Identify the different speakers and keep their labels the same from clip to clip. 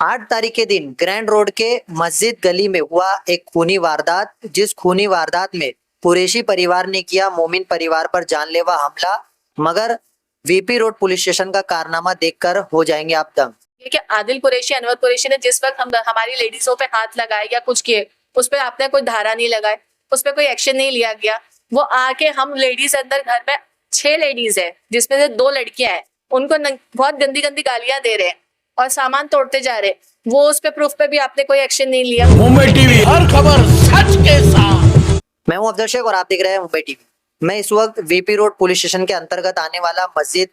Speaker 1: 8 तारीख के दिन ग्रैंड रोड के मस्जिद गली में हुआ एक खूनी वारदात, जिस खूनी वारदात में कुरैशी परिवार ने किया मोमिन परिवार पर जानलेवा हमला। मगर वीपी रोड पुलिस स्टेशन का कारनामा देखकर हो जाएंगे आप दंग।
Speaker 2: कि आदिल कुरैशी, अनवर कुरैशी ने जिस वक्त हमारी लेडीजों पे हाथ लगाए या कुछ किए, उस पर आपने कोई धारा नहीं लगाए, उस पर कोई एक्शन नहीं लिया गया। वो आके हम लेडीज अंदर घर में 6 लेडीज है जिसमें से 2 लड़कियां हैं, उनको बहुत गंदी गंदी गालियां दे रहे हैं और सामान तोड़ते जा रहे हैं। वो उस पे प्रूफ पे भी आपने कोई एक्शन नहीं लिया।
Speaker 3: मुंबई टीवी, हर खबर सच के साथ।
Speaker 1: मैं हूं अफजल शेख और आप देख रहे हैं मुंबई टीवी। मैं इस वक्त वीपी रोड पुलिस स्टेशन के अंतर्गत आने वाला मस्जिद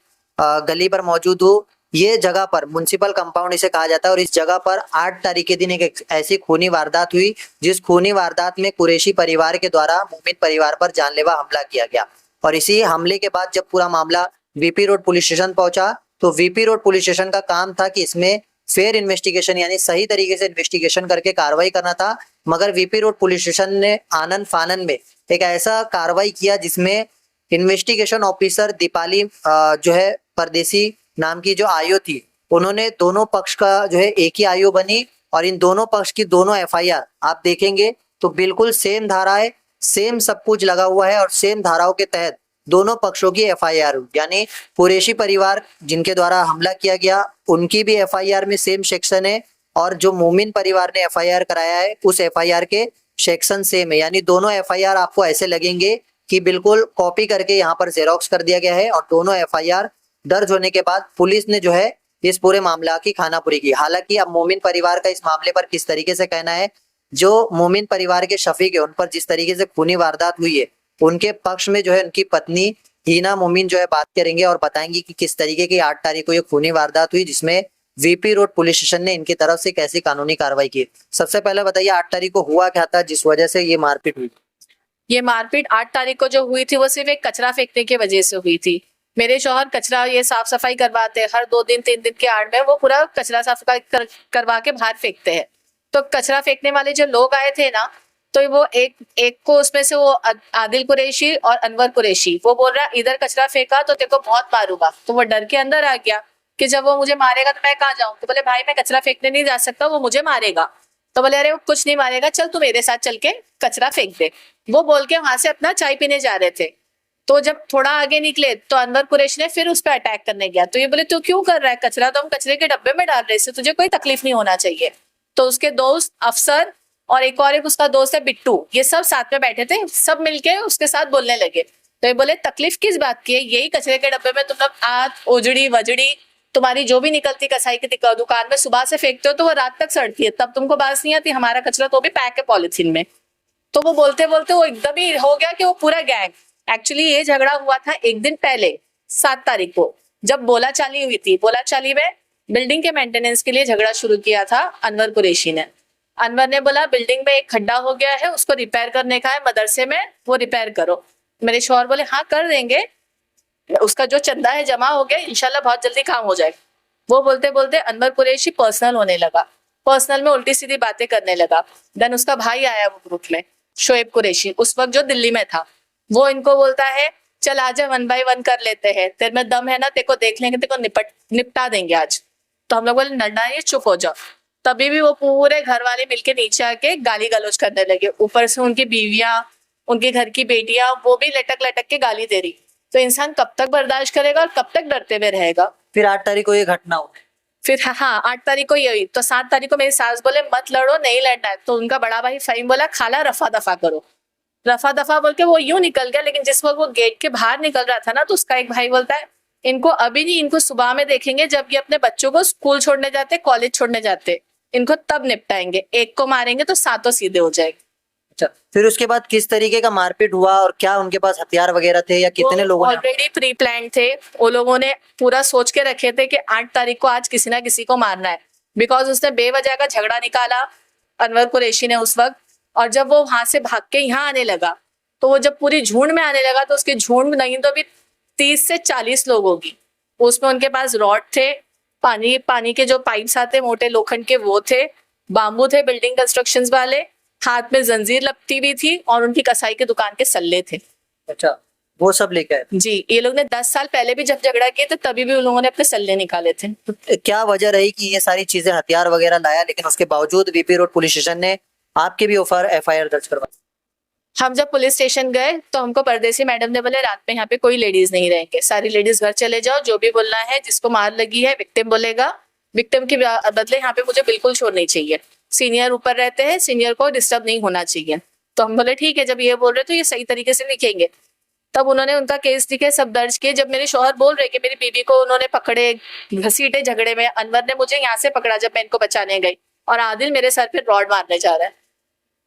Speaker 1: गली पर मौजूद हूँ। ये जगह पर म्युनिसिपल कंपाउंड इसे कहा जाता है और इस जगह पर 8 तारीख के दिन एक ऐसी खूनी वारदात हुई, जिस खूनी वारदात में कुरैशी परिवार के द्वारा मोमिन परिवार पर जानलेवा हमला किया गया। और इसी हमले के बाद जब पूरा मामला वीपी रोड पुलिस स्टेशन पहुंचा तो वीपी रोड पुलिस स्टेशन का काम था कि इसमें फेयर इन्वेस्टिगेशन यानी सही तरीके से इन्वेस्टिगेशन करके कार्रवाई करना था। मगर वीपी रोड पुलिस स्टेशन ने आनन फानन में एक ऐसा कार्रवाई किया जिसमें इन्वेस्टिगेशन ऑफिसर दीपाली जो है परदेसी नाम की जो आईओ थी, उन्होंने दोनों पक्ष का जो है एक ही आईओ बनी और इन दोनों पक्ष की दोनों एफआईआर आप देखेंगे तो बिल्कुल सेम धाराएं, सेम सब कुछ लगा हुआ है और सेम धाराओं के तहत दोनों पक्षों की एफआईआर हुई। यानी कुरैशी परिवार जिनके द्वारा हमला किया गया उनकी भी एफआईआर में सेम सेक्शन है और जो मोमिन परिवार ने एफआईआर कराया है उस एफआईआर के सेक्शन सेम है। यानी दोनों एफआईआर आपको ऐसे लगेंगे कि बिल्कुल कॉपी करके यहाँ पर जेरोक्स कर दिया गया है। और दोनों एफआईआर दर्ज होने के बाद पुलिस ने जो है इस पूरे मामला की खानापुरी की। हालांकि अब मोमिन परिवार का इस मामले पर किस तरीके से कहना है, जो मोमिन परिवार के शफीक है उन पर जिस तरीके से खूनी वारदात हुई है, उनके पक्ष में जो है उनकी पत्नी हीना मोमिन जो है बात करेंगे और बताएंगे कि किस तरीके की 8 तारीख को ये खूनी वारदात हुई जिसमें वीपी रोड पुलिस स्टेशन ने इनकी तरफ से कैसी कानूनी कार्रवाई की। सबसे पहले बताइए 8 तारीख को हुआ क्या था जिस वजह से ये मारपीट हुई?
Speaker 2: ये मारपीट 8 तारीख को जो हुई थी वो सिर्फ एक कचरा फेंकने की वजह से हुई थी। मेरे शौहर कचरा ये साफ सफाई करवाते हैं, हर 2 दिन 3 दिन के आड़ में वो पूरा कचरा साफ सफाई करवा के बाहर फेंकते हैं। तो कचरा फेंकने वाले जो लोग आए थे ना, तो वो एक को उसमें से वो आदिल कुरैशी और अनवर कुरैशी, वो बोल रहा इधर कचरा फेंका तो तेरे को बहुत मारूंगा। तो वो डर के अंदर आ गया कि जब वो मुझे मारेगा तो मैं कहाँ जाऊं। तो बोले भाई मैं कचरा फेंकने नहीं जा सकता, वो मुझे मारेगा। तो बोले अरे वो कुछ नहीं मारेगा, चल तू मेरे साथ चल के कचरा फेंक दे। वो बोल के वहां से अपना चाय पीने जा रहे थे। तो जब थोड़ा आगे निकले तो अनवर कुरैशी ने फिर उस पर अटैक करने गया। तो ये बोले तू क्यों कर रहा है कचरा, तो हम कचरे के डब्बे में डाल रहे हैं, तुझे कोई तकलीफ नहीं होना चाहिए। तो उसके दोस्त अफसर और एक उसका दोस्त है बिट्टू, ये सब साथ में बैठे थे, सब मिलके उसके साथ बोलने लगे। तो ये बोले तकलीफ किस बात की है, यही कचरे के डब्बे में तुम लोग आग उजड़ी वजड़ी तुम्हारी जो भी निकलती कसाई की दुकान में सुबह से फेंकते हो तो वो रात तक सड़ती है, तब तुमको बात नहीं आती। हमारा कचरा तो भी पैक है पॉलिथीन में। तो वो बोलते बोलते वो एकदम ही हो गया कि वो पूरा गैंग। एक्चुअली ये झगड़ा हुआ था एक दिन पहले 7 तारीख को, जब बोलाचाली हुई थी। बोलाचाली में बिल्डिंग के मेंटेनेंस के लिए झगड़ा शुरू किया था अनवर कुरैशी ने। अनवर ने बोला बिल्डिंग में एक खड्डा हो गया है, उसको रिपेयर करने का है मदरसे में, वो रिपेयर करो। मेरे शौहर बोले हाँ कर देंगे, उसका जो चंदा है जमा हो गया, इंशाल्लाह बहुत जल्दी काम हो जाएगा। वो बोलते बोलते अनवर कुरैशी पर्सनल होने लगा, पर्सनल में उल्टी सीधी बातें करने लगा। देन उसका भाई आया वो ग्रुप में, शोएब कुरैशी, उस वक्त जो दिल्ली में था। वो इनको बोलता है चल आजा 1 बाय 1 कर लेते हैं, तेरे में दम है ना, तेरे को देख लेंगे, तेरे को निपटा देंगे आज। तो हम लोग बोले नड्डा ये चुप हो जाओ। तभी भी वो पूरे घर वाले मिलके नीचे आके गाली गलौज करने लगे। ऊपर से उनकी बीवियां, उनके घर की बेटियां, वो भी लटक लटक के गाली दे रही। तो इंसान कब तक बर्दाश्त करेगा और कब तक डरते हुए रहेगा।
Speaker 1: फिर 8 तारीख को ये घटना हुई।
Speaker 2: फिर हाँ 8 तारीख को ये हुई। तो 7 तारीख को मेरी सास बोले मत लड़ो, नहीं लड़ना है। तो उनका बड़ा भाई फहीम बोला खाला रफा दफा करो। रफा दफा बोल के वो यूं निकल गया। लेकिन जिस वक्त वो गेट के बाहर निकल रहा था ना, तो उसका एक भाई बोलता है इनको अभी नहीं, इनको सुबह में देखेंगे जब ये अपने बच्चों को स्कूल छोड़ने जाते, कॉलेज छोड़ने जाते, इनको तब निपटाएंगे। एक को मारेंगे तो 7 सीधे हो जाएंगे।
Speaker 1: अच्छा, फिर उसके बाद किस तरीके का मारपीट हुआ और क्या उनके पास हथियार वगैरह थे या कितने लोगों ने?
Speaker 2: ऑलरेडी प्री प्लान थे, वो लोगों ने पूरा सोच के रखे थे कि 8 तारीख को आज किसी ना किसी को मारना है। बिकॉज उसने बेवजह का झगड़ा निकाला अनवर कुरैशी ने उस वक्त। और जब वो वहां से भाग के यहाँ आने लगा, तो वो जब पूरी झुंड में आने लगा तो उसकी झुंड नहीं तो भी 30 से 40 लोग होगी। उसमें उनके पास रॉड थे, पानी के जो पाइप्स आते मोटे लोखंड के वो थे, बाम्बू थे बिल्डिंग कंस्ट्रक्शंस वाले, हाथ में जंजीर लपटी हुई थी और उनकी कसाई की दुकान के सल्ले थे।
Speaker 1: अच्छा, वो सब लेके आए
Speaker 2: जी, ये लोग ने 10 साल पहले भी जब झगड़ा किए तो तभी भी उन लोगों ने अपने सल्ले निकाले थे।
Speaker 1: थे। क्या वजह रही कि ये सारी चीजें हथियार वगैरह लाया, लेकिन उसके बावजूद वीपी रोड पुलिस स्टेशन ने आपके भी ऊपर एफआईआर दर्ज करवाई?
Speaker 2: हम जब पुलिस स्टेशन गए तो हमको परदेसी मैडम ने बोले रात में यहाँ पे कोई लेडीज नहीं रहेंगे, सारी लेडीज घर चले जाओ, जो भी बोलना है, जिसको मार लगी है विक्टिम बोलेगा, विक्टिम के बदले यहाँ पे मुझे बिल्कुल शोर नहीं चाहिए, सीनियर ऊपर रहते हैं, सीनियर को डिस्टर्ब नहीं होना चाहिए। तो हम बोले ठीक है, जब ये बोल रहे तो ये सही तरीके से लिखेंगे। तब उन्होंने उनका केस लिखे, सब दर्ज किए। जब मेरे शौहर बोल रहे कि मेरी बीबी को उन्होंने पकड़े, घसीटे झगड़े में, अनवर ने मुझे यहाँ से पकड़ा जब मैं इनको बचाने गई, और आदिल मेरे सर पे रॉड मारने जा रहा है।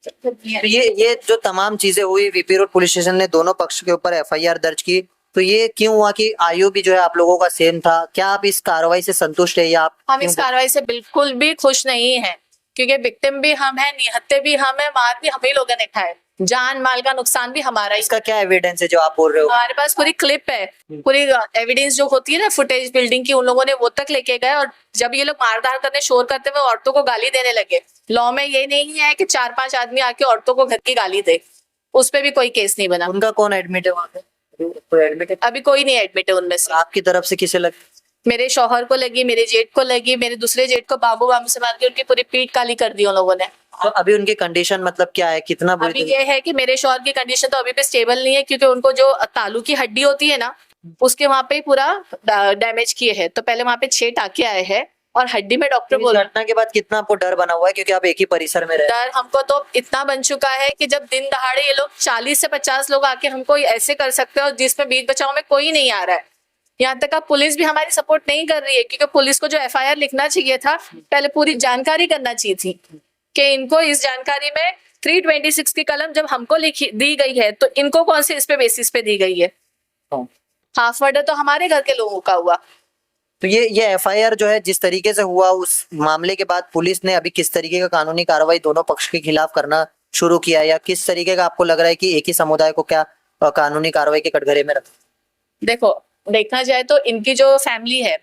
Speaker 1: तो ये जो तमाम चीजें हुई, वीपी रोड पुलिस स्टेशन ने दोनों पक्ष के ऊपर एफआईआर दर्ज की, तो ये क्यों हुआ कि आयु भी जो है आप लोगों का सेम था? क्या आप इस कार्रवाई से संतुष्ट है या आप
Speaker 2: हम इस कार्रवाई से बिल्कुल भी खुश नहीं है, क्योंकि विक्टिम भी हम है, निहत्ते भी हम है, मार भी हम ही लोगों ने खाए, जान माल का नुकसान भी हमारा ही।
Speaker 1: इसका क्या एविडेंस है जो आप बोल रहे हो?
Speaker 2: हमारे पास पूरी क्लिप है, पूरी एविडेंस जो होती है ना फुटेज बिल्डिंग की, उन लोगों ने वो तक लेके गए। और जब ये लोग मारधार करने, शोर करते हुए औरतों को गाली देने लगे, लॉ में ये नहीं है कि 4-5 आदमी आके औरतों को घर की गाली दे, उस पर भी कोई केस नहीं बना।
Speaker 1: उनका कौन एडमिट है वहाँ पे? कोई एडमिट है?
Speaker 2: अभी कोई नहीं एडमिट है उनमें से।
Speaker 1: आपकी तरफ से किसे लगी?
Speaker 2: मेरे शौहर को लगी, मेरे जेठ को लगी, मेरे दूसरे जेठ को बाबू बाम से मार के उनकी पूरी पीठ काली कर दी उन लोगों ने।
Speaker 1: तो अभी उनकी कंडीशन मतलब क्या है, कितना बुरी
Speaker 2: अभी
Speaker 1: तरीके-
Speaker 2: ये है कि मेरे शौहर की कंडीशन तो अभी भी स्टेबल नहीं है, क्योंकि उनको जो तालू की हड्डी होती है ना, उसके वहां पे पूरा डैमेज किए हैं। तो पहले वहां पे 6 टाके आए हैं, और हड्डी में डॉक्टर
Speaker 1: इस
Speaker 2: बोल
Speaker 1: घटना के बाद कितना आपको डर बना हुआ है, क्योंकि आप एक ही परिसर में रहे?
Speaker 2: डर हमको तो इतना बन चुका है कि जब दिन दहाड़े ये लोग 40 से 50 लोग आके हमको ऐसे कर सकते हैं, और जिसमें बीच बचाव में कोई नहीं आ रहा है। यहाँ तक अब पुलिस भी हमारी सपोर्ट नहीं कर रही है, क्योंकि पुलिस को जो एफआईआर लिखना चाहिए था, पहले पूरी जानकारी करना चाहिए थी कि इनको इस जानकारी में 326 की कलम जब हमको लिखी दी गई है, तो इनको कौन से इस पे बेसिस पे दी गई है?
Speaker 1: हाँ।
Speaker 2: हाफ मर्डर तो हमारे घर के लोगों का हुआ।
Speaker 1: तो ये एफआईआर जो है जिस तरीके से हुआ, उस मामले के बाद पुलिस ने अभी किस तरीके का कानूनी कार्रवाई दोनों पक्ष के खिलाफ करना शुरू किया है, या किस तरीके का आपको लग रहा है कि एक ही समुदाय को क्या कानूनी कार्रवाई के कटघरे में रख?
Speaker 2: देखो, देखना जाए तो इनकी जो फैमिली है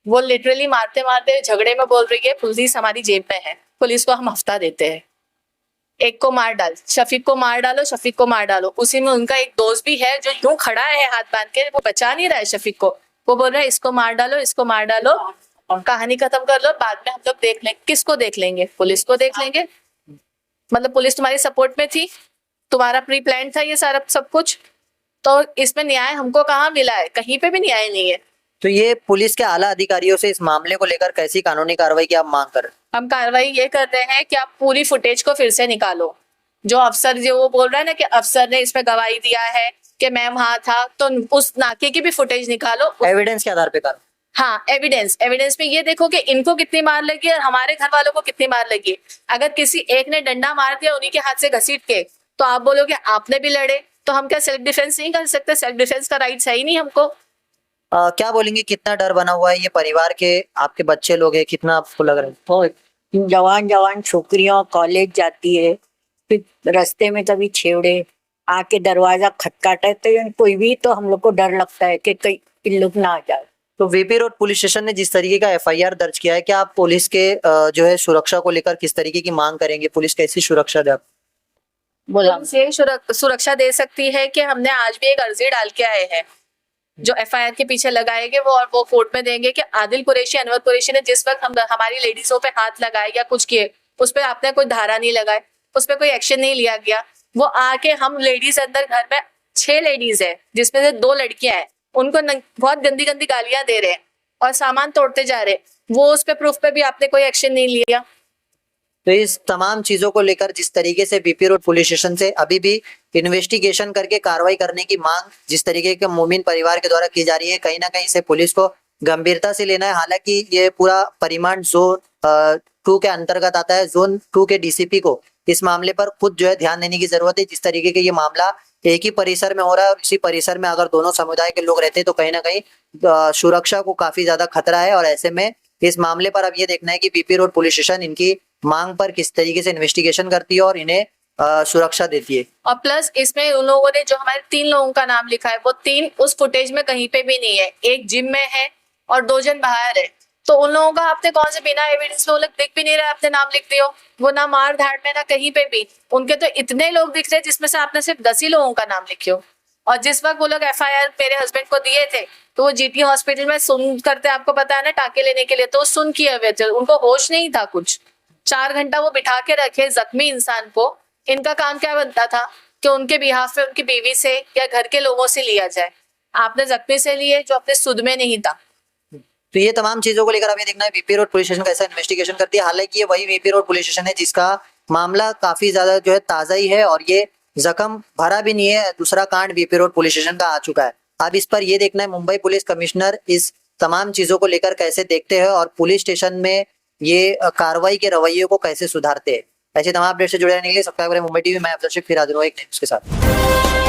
Speaker 2: वो लिटरली मारते मारते झगड़े में बोल रही है पुलिस हमारी जेब में है, पुलिस को हम हफ्ता देते हैं, एक को मार डाल, शफीक को मार डालो, शफीक को मार डालो। उसी में उनका एक दोस्त भी है जो यूं खड़ा है हाथ बांध के, वो बचा नहीं रहा है शफीक को, वो बोल रहा है इसको मार डालो, इसको मार डालो, और कहानी खत्म कर लो, बाद में हम लोग देख लेंगे। किसको देख लेंगे? पुलिस को देख लेंगे। मतलब पुलिस तुम्हारी सपोर्ट में थी, तुम्हारा प्री प्लान था ये सारा सब कुछ, तो इसमें न्याय हमको कहाँ मिला है? कहीं पे भी न्याय नहीं है।
Speaker 1: तो ये पुलिस के आला अधिकारियों से इस मामले को लेकर कैसी कानूनी कार्रवाई की आप मांग कर रहे हैं?
Speaker 2: हम कार्रवाई ये कर रहे हैं कि आप पूरी फुटेज को फिर से निकालो। जो अफसर जो वो बोल रहा है ना कि अफसर ने इसमें गवाही दिया है कि मैं वहां था, तो उस नाके की भी फुटेज निकालो।
Speaker 1: एविडेंस के आधार पे कर?
Speaker 2: हाँ, एविडेंस में ये देखो कि इनको कितनी मार लगी और हमारे घर वालों को कितनी मार लगी। अगर किसी एक ने डंडा मार दिया उन्हीं के हाथ से घसीट के, तो आप बोलोगे आपने भी लड़े, तो हम क्या सेल्फ डिफेंस नहीं कर सकते? सेल्फ डिफेंस का राइट है ही नहीं हमको।
Speaker 1: क्या बोलेंगे, कितना डर बना हुआ है ये परिवार के? आपके बच्चे लोग हैं, कितना आपको लग रहा है?
Speaker 4: बहुत जवान जवान छोकरियां कॉलेज जाती है, फिर रास्ते में कभी छेड़े आके दरवाजा खटखटाए तो कोई भी, तो हम लोग को डर लगता है कि कहीं इन लोग ना आ जाए।
Speaker 1: तो वीपी रोड पुलिस स्टेशन ने जिस तरीके का एफआईआर दर्ज किया है, क्या आप पुलिस के जो है सुरक्षा को लेकर किस तरीके की मांग करेंगे? पुलिस कैसी सुरक्षा दे?
Speaker 4: बोला
Speaker 2: पुलिस ये सुरक्षा दे सकती है कि हमने आज भी एक अर्जी डाल के आए हैं जो एफआईआर के पीछे लगाएंगे वो, और वो कोर्ट में देंगे कि आदिल कुरैशी, अनवर कुरैशी ने जिस वक्त हमारी लेडीजों पे हाथ लगाए या कुछ किए, उस पर आपने कोई धारा नहीं लगाए, उस पर कोई एक्शन नहीं लिया गया। वो आके हम लेडीज अंदर घर में 6 लेडीज है जिसमें से 2 लड़कियां हैं, उनको बहुत गंदी गंदी गालियां दे रहे हैं और सामान तोड़ते जा रहे हैं, वो उस पे प्रूफ पे भी आपने कोई एक्शन नहीं लिया।
Speaker 1: तो इस तमाम चीजों को लेकर जिस तरीके से वीपी रोड पुलिस स्टेशन से अभी भी इन्वेस्टिगेशन करके कार्रवाई करने की मांग जिस तरीके के मोमिन परिवार के द्वारा की जा रही है, कहीं ना कहीं से पुलिस को गंभीरता से लेना है। हालांकि ये पूरा परिमाण जोन 2 के अंतर्गत आता है। जोन 2 के डीसीपी को इस मामले पर खुद जो है ध्यान देने की जरूरत है। जिस तरीके के ये मामला एक ही परिसर में हो रहा है और इसी परिसर में अगर दोनों समुदाय के लोग रहते हैं तो कहीं ना कहीं सुरक्षा को काफी ज्यादा खतरा है। और ऐसे में इस मामले पर अब ये देखना है कि वीपी रोड पुलिस स्टेशन इनकी मांग पर किस तरीके से इन्वेस्टिगेशन करती है और इन्हें सुरक्षा देती है।
Speaker 2: और प्लस इसमें उन लोगों ने जो हमारे 3 लोगों का नाम लिखा है वो 3 उस फुटेज में कहीं पे भी नहीं है। एक जिम में है और 2 जन बाहर है, तो उन लोगों का आपने कौन से बिना एविडेंस में वो लोग दिख भी नहीं रहे, आपने नाम लिख दियो। वो ना मार धाड़ में ना कहीं पे भी, उनके तो इतने लोग दिख रहे जिसमें से आपने सिर्फ 10 ही लोगों का नाम लिखे हो। और जिस वक्त वो लोग एफआईआर मेरे हस्बैंड को दिए थे तो वो जीटी हॉस्पिटल में सुन करते, आपको पता है ना, टाके लेने के लिए, तो सुन किए हुए थे, उनको होश नहीं था कुछ। 4 घंटा वो बिठा के रखे जख्मी इंसान को। इनका काम क्या बनता था कि उनके बिहाफ पे उनकी बीवी से या घर के लोगों से लिया जाए। आपने जख्मी से लिए जो अपने सुध में नहीं था।
Speaker 1: तो ये तमाम चीजों को लेकर अभी देखना है वीपी रोड पुलिस स्टेशन कैसा इन्वेस्टिगेशन करती है। हालांकि ये वही वीपी रोड पुलिस स्टेशन है जिसका मामला काफी ज्यादा जो है ताजा ही है और ये जख्म भरा भी नहीं है। दूसरा कांड वीपी रोड पुलिस स्टेशन का आ चुका है। अब इस पर ये देखना है मुंबई पुलिस कमिश्नर इस तमाम चीजों को लेकर कैसे देखते हैं और पुलिस स्टेशन में ये कार्रवाई के रवैये को कैसे सुधारते हैं। ऐसे तमाम अपडेट से जुड़े रहने के लिए सब्सक्राइब करें मुंबई टीवी। मैं अब्दुल रशीद, फिर हाजिर हूं एक नई न्यूज़ के साथ।